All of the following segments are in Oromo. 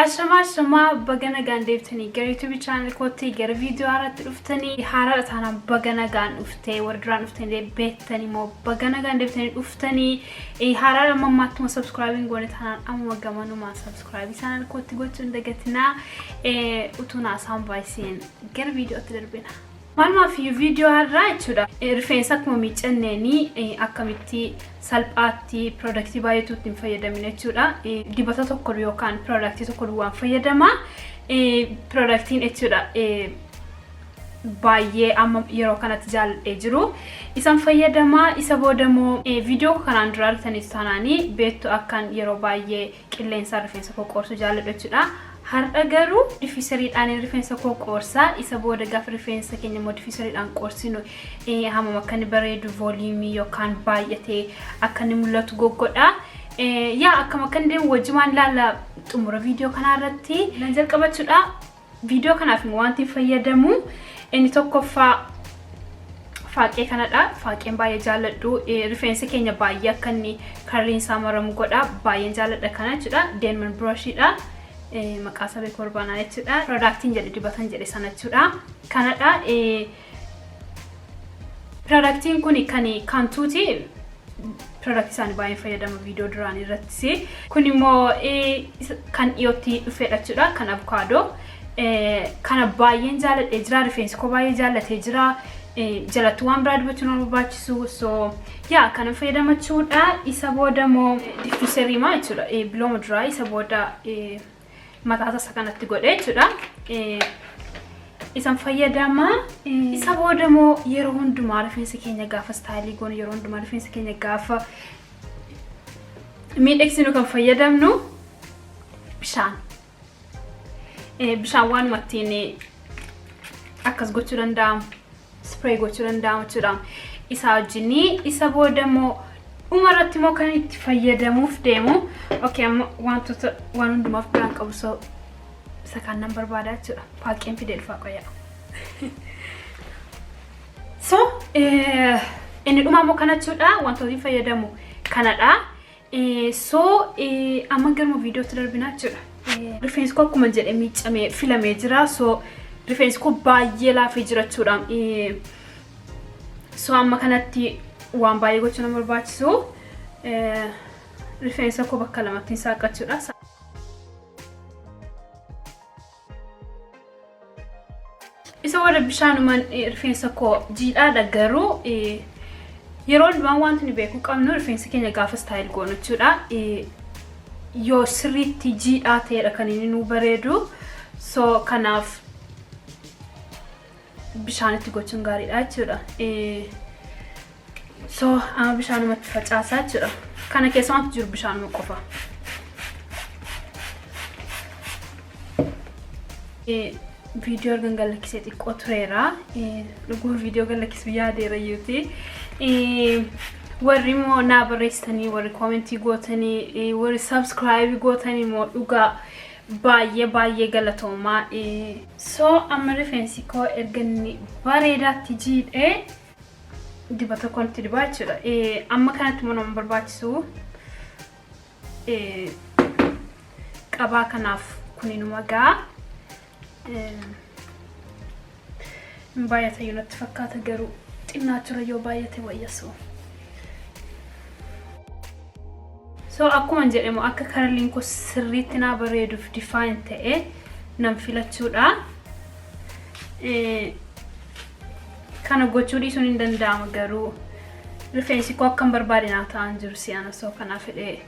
Ashama bagana gandeeftanii gara YouTube channel kootti gara video haaratti dhuftanii haara taana bagana gan dhuftee wardraan dhuftanii beektanii moo bagana gandeeftanii dhuftanii haara mammaatuma subscribing goone taanaan amma gamanuma subscribe channel kootti gochuun dagatinaa utuna sambaayisiin gara videotti darbina. Malma fi video har'a jechuudha. Rifeensa akkuma miiccanneeni akkamitti salphaatti productii baay'eetutti fayyadamne jechuudha. Dibata tokko yookaan productii tokko waan fayyadama. Productiin jechuudha. Baay'ee amma yeroo kanatti jaalladhee jiru. Isan fayyadama isa boodamoo video kanaan dura argitaniis taanaanii beektu akkan yeroo baay'ee qilleensa rifeensa koo qorsu jaalladhu jechuudha. Har'a garuu diffuseriidhaan rifeensa koo qorsa isa booda gaafa rifeensa keenya moo diffuseriidhaan qorsinu hamma akka inni bareedu volume yookaan baay'atee akka inni mul'atu goggodha. Yaa akkam akka inni wajjumaan ilaalla xumura video kana irratti nan jalqabachuudha. Video kanaaf wanti fayyadamu inni tokkoffaa faaqee kanadha. Faaqeen baay'ee jaalladhu. Rifeensa keenya baay'ee akka inni karriin isaa maramu godha. Baay'een jaalladha kana jechuudha. Denman brushidha. Maqaasa beeku barbaanaa jechuudha. Productiin jedhe dibatan jedhe sana jechuudha. Kanadha. Productiin kun kan tuuti product isaanii baay'ee fayyadama video duraan irratti. Kun immoo kan dhiyootti dhufedha jechuudha. Kan avocado. Kana baay'een jaalladhee jira. Rifeensi koo baay'ee jaallatee jira. Jalatti waan biraa dibachuun waan barbaachisu. So yaa kana fayyadamachuudha. Isa booda moo diffuserii maa jechuudha. Bilooma duraa isa booda mataasa isa kanatti godhe jechuudha. Isan fayyadama. Isa booda moo yeroo hundumaa rifeensa keenya gaafa staayilii goonu yeroo hundumaa rifeensa keenya gaafa miidhagsinu kan fayyadamnu bishaan. Bishaan waan mattiin akkas gochuu danda'amu spray gochuu danda'amu jechuudha. Isa wajjin isa booda moo umarratti moo kan itti fayyadamuuf deemu. Okay, amma wantoota waan hundumaaf biraan qabu so isa kan nan barbaada jechuudha. Faaqeen fidee dhufaa qoyaa. So inni dhumaa moo kana jechuudha. Wantoota fayyadamu kanadha. So amma garuu videotti darbinaa jechuudha. Rifeensi koo akkuma jedhe miiccamee filamee jira. So rifeensi koo baay'ee laafee jira jechuudha. So amma kanatti waan baay'ee gochuu nama barbaachisu. Rifeensa koo bakka lamatti saaqachuudha. Isa wada bishaanumaan rifeensa koo jiidhaadha garuu yeroo dhumaan wanti ni beeku qabnu rifeensa keenya gaafa staayil goonu jechuudha. Yoo sirriitti jiidhaa ta'edha kan inni nu bareedu. So kanaaf bishaanitti gochuun gaariidha jechuudha. So amma bishaanumatti facaasaa jechuudha. Kana keessumatti jiru bishaanuma qofa. Video argan galakkisee xiqqoo tureera. Dhuguu video galakkisuu yaadeera yuuti. Warri immoo naa barreessitanii warri commentii gootanii warri subscribe gootanii immoo dhugaa baay'ee galatoomaa. So amma rifeensi koo erga inni bareedaatti jiidhee dibata konti dibaa jechuudha. Amma kanatti immoo nama barbaachisu qabaa kanaaf kuninuma gaa baay'ata yoo natti fakkaata garuu xinnaachura yoo baay'ate wayyasu. So akkuma jedhamu akka karliin koo sirriitti naa bareeduuf define ta'e nan filachuudha. Kana gochuu dhiisuun hin danda'amu garuu rifeensi koo akkan barbaade naa ta'an jiru si'ana. So kanaaf fedhee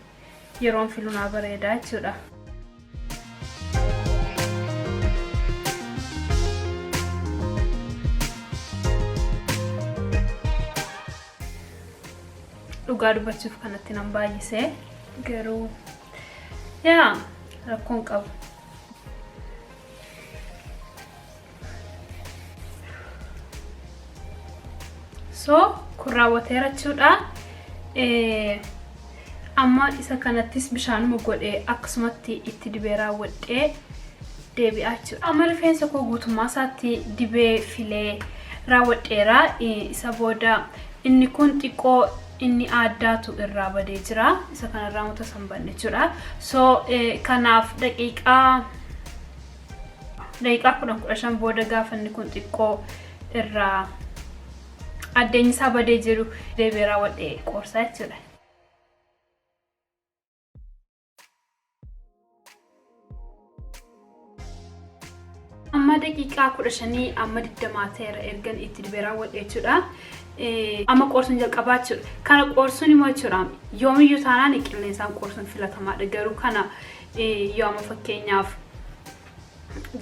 yeroon filu naa bareedaa jechuudha. Dhugaa dubbachuuf kanatti nan baay'isee garuu yaa rakkoon qabu. So kun raawwateera jechuudha. Amma isa kanattis bishaanuma godhee akkasumatti itti dibee raawwadhee deebi'aa jechuudha. Amma rifeensa koo guutummaa isaatti dibee filee raawwadheera. Isa booda inni kun xiqqoo inni addaatu irraa badee jira isa kanarraa muta sanbanne jechuudha so kanaaf daqiiqaa 15 booda gaafa inni kun xiqqoo irraa addeenyi isaa badee jiru deebiraa wadhee qorsaa jechuudha amma daqiiqaa 15 amma 20 ta'eera ergan itti deebiraa wadhee jechuudha amma qorsuun jalqabaa jechuudha kana qorsuun immoo jechuudha yoomiyyuu taanaan qilleensaan qorsuun filatamaadha garuu kana yoo amma fakkeenyaaf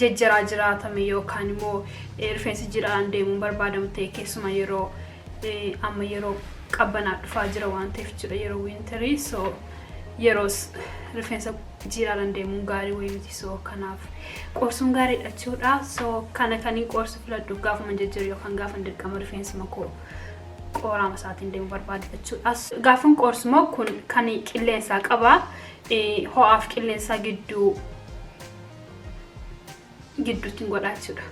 jejjeraa jiraatame yookaan immoo rifeensi jiraan deemuun barbaadamu ta'e keessuma yeroo amma yeroo qabbanaa dhufaa jira waan ta'eef jechuudha yeroo winterii so yeroo rifeensa jiraan deemuun gaarii wayiti so kanaaf qorsuun gaariidha jechuudha so kana kaniin qorsu filadhu gaafuma jejjeru yookaan gaafa dirqama rifeensi makoo qoraama isaatiin deemu barbaadu jechuudha gaafun qorsumoo kun kan qilleensaa qaba ho'aaf qilleensaa gidduutti godhaa jechuudha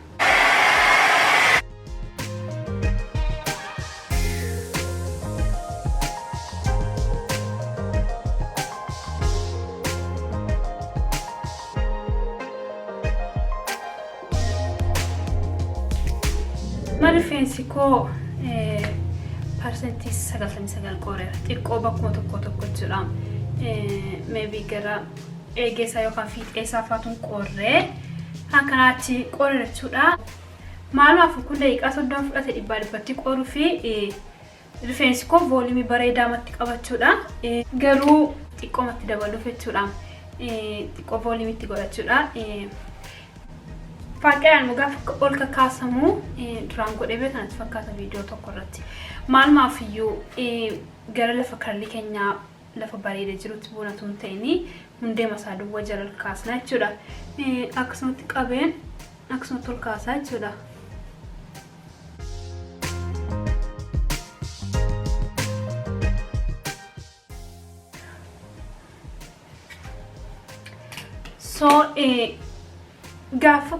rifeensi koo percentage 99 qoreera xiqqoo bakkuma tokko jechuudha maybe gara eegeessa yookaan fiixeessaa faatuun qorree hankanaatti qoreera jechuudha maalumaaf kun daqiiqaa 30 fudhate dhibbatti qoruu fi rifeensi koo voolumii bareedaamatti qabachuudha garuu xiqqoomatti dabaluuf jechuudha xiqqoo voolumiitti godhachuudha Fakkiin mugaa ol kakaasamu duraan godhee beekanatti fakkaata viidiyoo tokko irratti maalumaaf iyyuu gara lafa karlii keenyaa lafa bareeda jirutti buunatu hin ta'ini hundee masaa duwwaa jala kaasna jechuudha akkasumatti qabeen akkasumatti ol kaasaa jechuudha so gaafa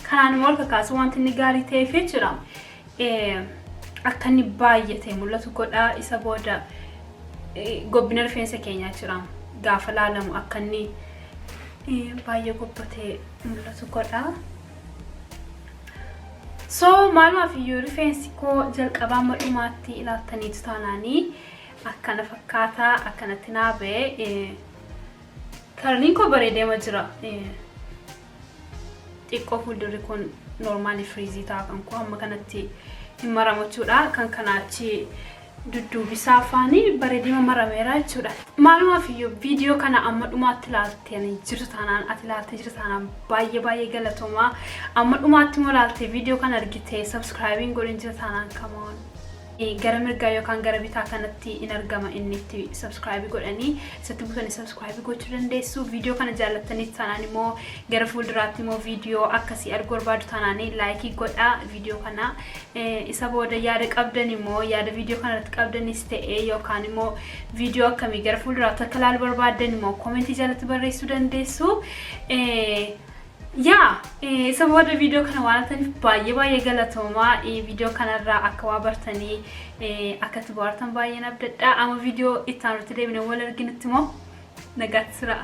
kanaan immoo kakaasu wanti inni gaarii ta'eef jechuudha akka inni baay'atee mul'atu godhaa isa booda gobbina rifeensa keenyaa jechuudha gaafa laalamu akka inni baay'ee gobbatee mul'atu godhaa so maalumaaf iyyuu rifeensi koo jalqabaa amma dhumaatti ilaaltaniitu taanaanii akkana fakkaataa akkanatti naabee karniin koo bareedeema jira xiqqoo fuuldurri kun normally freezii ta'a kan koo amma kanatti hin maramachuudha kan kanaachi dudduubisaa afaanii bareedima marameera jechuudha maalumaaf iyyuu viidiyoo kana amma dhumaatti ilaaltanii jirtu taanaan ati ilaaltee jirtu taanaan baay'ee galatoomaa amma dhumaatti immoo ilaaltee viidiyoo kana argitee subscribing godhin jirtu taanaan kamoon gara mirgaa yookaan gara bitaa kanatti in argama inni itti subscribe godhanii sitti butanii subscribe gochuu dandeessu viidiyoo kana jaallattanii taanaan immoo gara fuulduraatti immoo viidiyoo akkasii arguu barbaadu taanaan like godhaa viidiyoo kana isa booda yaada qabdan immoo yaada viidiyoo kana irratti qabdanis ta'e yookaan immoo viidiyoo akkamii gara fuulduraatti akka ilaaluu barbaadan immoo comment jalatti barreessuu dandeessu isa booda viidiyoo kana waan ta'aniif baay'ee galatoomaa viidiyoo kanarraa akka waa bartanii akka itti bohaartan baay'een abdadhaa amma viidiyoo itti aanutti deebinee wal arginutti immoo nagaatti sira